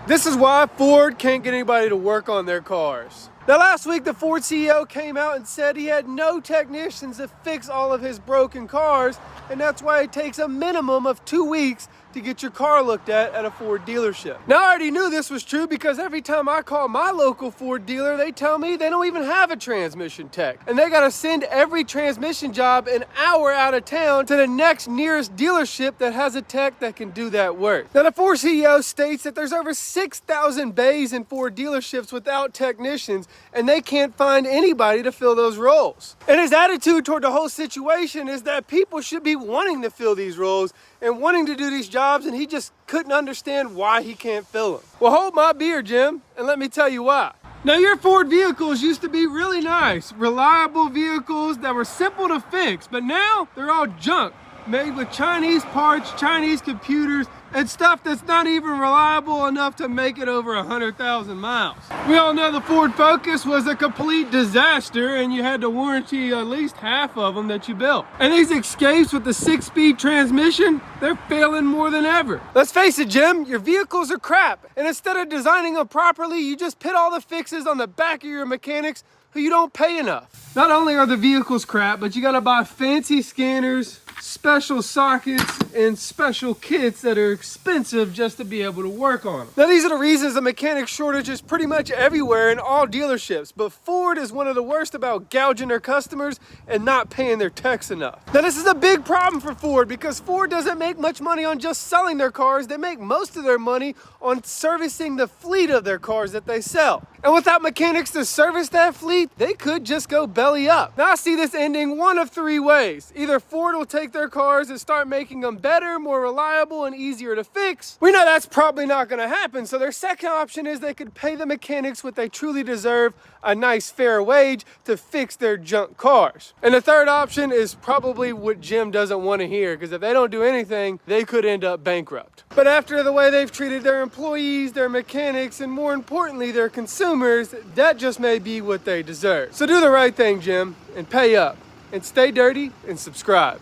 This is why Ford can't get anybody to work on their cars. Now last week, the Ford CEO came out and said he had no technicians to fix all of his broken cars, and that's why it takes a minimum of 2 weeks to get your car looked at a Ford dealership. Now I already knew this was true because every time I call my local Ford dealer, they tell me they don't even have a transmission tech. And they gotta send every transmission job an hour out of town to the next nearest dealership that has a tech that can do that work. Now the Ford CEO states that there's over 6,000 bays in Ford dealerships without technicians, and they can't find anybody to fill those roles. And his attitude toward the whole situation is that people should be wanting to fill these roles and wanting to do these jobs, and he just couldn't understand why he can't fill them. Well, hold my beer, Jim, and let me tell you why. Now, your Ford vehicles used to be really nice, reliable vehicles that were simple to fix, but now they're all junk, made with Chinese parts, Chinese computers, and stuff that's not even reliable enough to make it over 100,000 miles. We all know the Ford Focus was a complete disaster, and you had to warranty at least half of them that you built. And these Escapes with the 6-speed transmission, they're failing more than ever. Let's face it, Jim, your vehicles are crap, and instead of designing them properly, you just put all the fixes on the back of your mechanics who you don't pay enough. Not only are the vehicles crap, but you gotta buy fancy scanners, special sockets, and special kits that are expensive just to be able to work on them. Now these are the reasons the mechanic shortage is pretty much everywhere in all dealerships, but Ford is one of the worst about gouging their customers and not paying their techs enough. Now this is a big problem for Ford because Ford doesn't make much money on just selling their cars. They make most of their money on servicing the fleet of their cars that they sell. And without mechanics to service that fleet, they could just go belly up. Now I see this ending one of 3 ways. Either Ford will take their cars and start making them better, more reliable, and easier to fix. We know that's probably not gonna happen, so their second option is they could pay the mechanics what they truly deserve, a nice fair wage, to fix their junk cars. And the third option is probably what Jim doesn't want to hear, because if they don't do anything, they could end up bankrupt. But after the way they've treated their employees, their mechanics, and more importantly, their consumers, that just may be what they deserve. So do the right thing, Jim, and pay up. And stay dirty and subscribe.